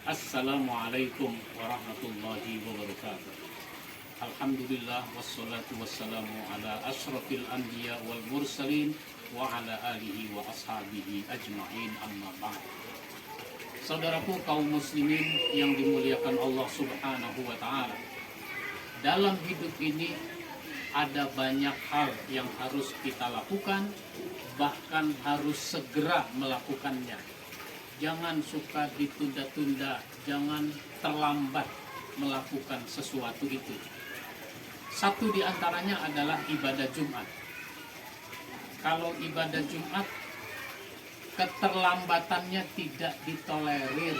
Assalamualaikum warahmatullahi wabarakatuh. Alhamdulillah wassalatu wassalamu ala asyrafil anbiya wal mursalin wa ala alihi wa ashabihi ajma'in, amma ba'd. Saudaraku kaum muslimin yang dimuliakan Allah Subhanahu wa taala. Dalam hidup ini ada banyak hal yang harus kita lakukan, bahkan harus segera melakukannya. Jangan suka ditunda-tunda, jangan terlambat melakukan sesuatu itu. Satu di antaranya adalah ibadah Jumat. Kalau ibadah Jumat, keterlambatannya tidak ditolerir.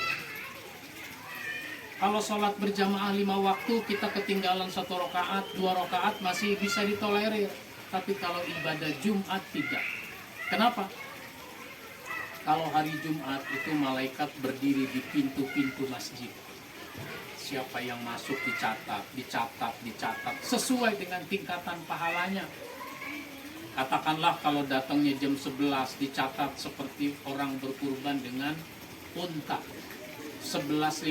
Kalau sholat berjamaah 5 waktu, kita ketinggalan 1 rakaat, 2 rakaat masih bisa ditolerir. Tapi kalau ibadah Jumat tidak. Kenapa? Kalau hari Jumat itu malaikat berdiri di pintu-pintu masjid. Siapa yang masuk dicatat sesuai dengan tingkatan pahalanya. Katakanlah kalau datangnya jam 11 dicatat seperti orang berkurban dengan unta. 11.15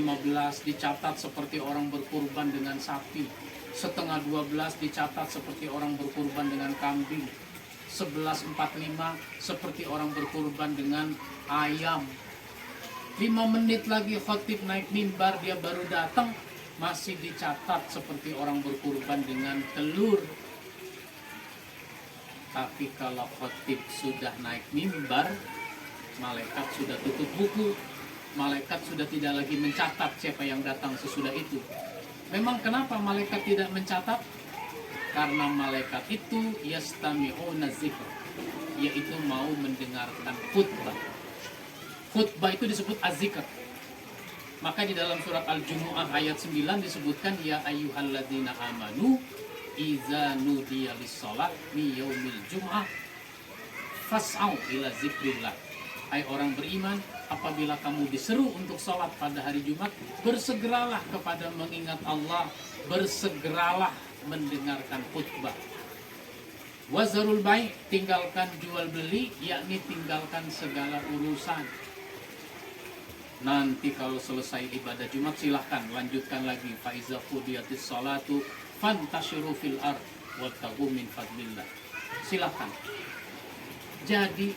dicatat seperti orang berkurban dengan sapi. Setengah 12 dicatat seperti orang berkurban dengan kambing. 11.45 seperti orang berkurban dengan ayam. 5 menit lagi khatib naik mimbar, dia baru datang, masih dicatat seperti orang berkurban dengan telur. Tapi kalau khatib sudah naik mimbar, malaikat sudah tutup buku. Malaikat sudah tidak lagi mencatat siapa yang datang sesudah itu. Memang kenapa malaikat tidak mencatat? Karena malaikat itu yastami'una dzikr, yaitu mau mendengarkan khutbah. Khutbah itu disebut az-zikr. Maka di dalam surat Al-Jumu'ah ayat 9 disebutkan ya ayyuhalladzina amanu idza nudiya lis-shalah mi yaumil jum'ah fas'au ila dzikrillah. Hai orang beriman, apabila kamu diseru untuk salat pada hari Jumat, bersegeralah kepada mengingat Allah, bersegeralah mendengarkan khutbah. Wazarul bai', tinggalkan jual beli, yakni tinggalkan segala urusan. Nanti kalau selesai ibadah Jumat silahkan lanjutkan lagi. Fa iza qudiyatis sholatu fantashiru fil ard wabtaghu min fadlillah. Silahkan. Jadi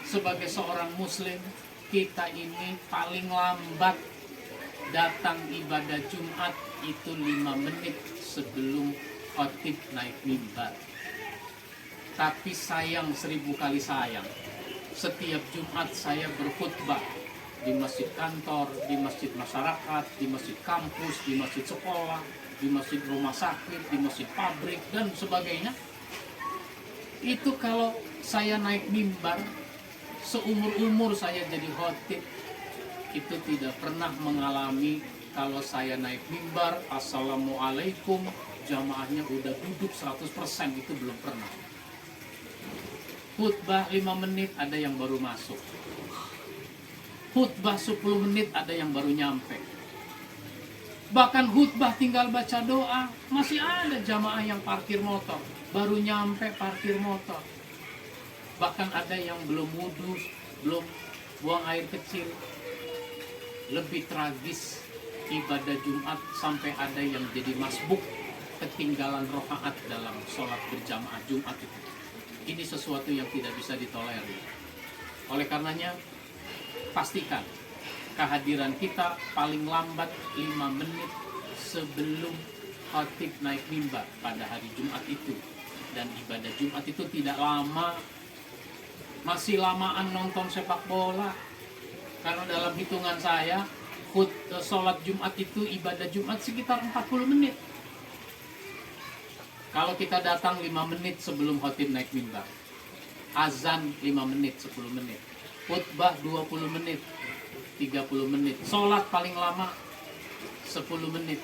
sebagai seorang muslim, kita ini paling lambat datang ibadah Jumat itu 5 menit sebelum khatib naik mimbar. Tapi sayang 1000 kali sayang, setiap Jumat saya berkhutbah di masjid kantor, di masjid masyarakat, di masjid kampus, di masjid sekolah, di masjid rumah sakit, di masjid pabrik dan sebagainya. Itu kalau saya naik mimbar, seumur-umur saya jadi khatib, itu tidak pernah mengalami kalau saya naik mimbar assalamualaikum jamaahnya udah duduk 100%, itu belum pernah. Khutbah 5 menit ada yang baru masuk. Khutbah 10 menit ada yang baru nyampe. Bahkan khutbah tinggal baca doa, masih ada jamaah yang parkir motor, baru nyampe parkir motor. Bahkan ada yang belum wudu, belum buang air kecil. Lebih tragis ibadah Jumat sampai ada yang jadi masbuk, ketinggalan rakaat dalam sholat berjamaah Jumat itu. Ini sesuatu yang tidak bisa ditolerir. Oleh karenanya, pastikan kehadiran kita paling lambat 5 menit sebelum khatib naik mimbar pada hari Jumat itu. Dan ibadah Jumat itu tidak lama, masih lamaan nonton sepak bola. Karena dalam hitungan saya, sholat Jumat itu, ibadah Jumat sekitar 40 menit. Kalau kita datang 5 menit sebelum khatib naik mimbar, azan 5 menit, 10 menit, khutbah 20 menit, 30 menit, sholat paling lama 10 menit,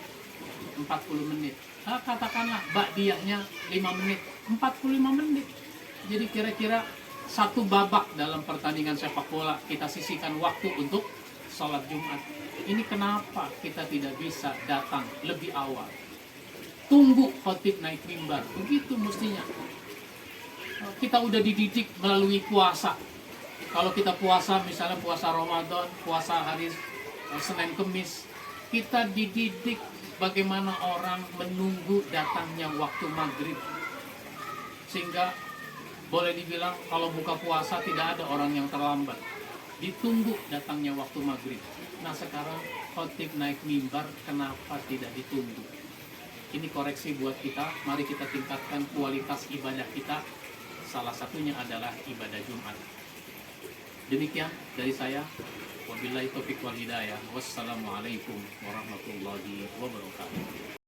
40 menit. Nah, katakanlah ba'diyahnya 5 menit, 45 menit. Jadi kira-kira 1 babak dalam pertandingan sepak bola kita sisihkan waktu untuk sholat Jumat. Ini kenapa kita tidak bisa datang lebih awal? Tunggu khatib naik mimbar, begitu mestinya. Kita udah dididik melalui puasa. Kalau kita puasa, misalnya puasa Ramadan, puasa hari Senin Kemis, kita dididik bagaimana orang menunggu datangnya waktu maghrib. Sehingga boleh dibilang kalau buka puasa tidak ada orang yang terlambat. Ditunggu datangnya waktu maghrib. Nah sekarang khotib naik mimbar, kenapa tidak ditunggu? Ini koreksi buat kita, mari kita tingkatkan kualitas ibadah kita. Salah satunya adalah ibadah Jumat. Demikian dari saya. Wabillahi taufiq wal hidayah. Wassalamualaikum warahmatullahi wabarakatuh.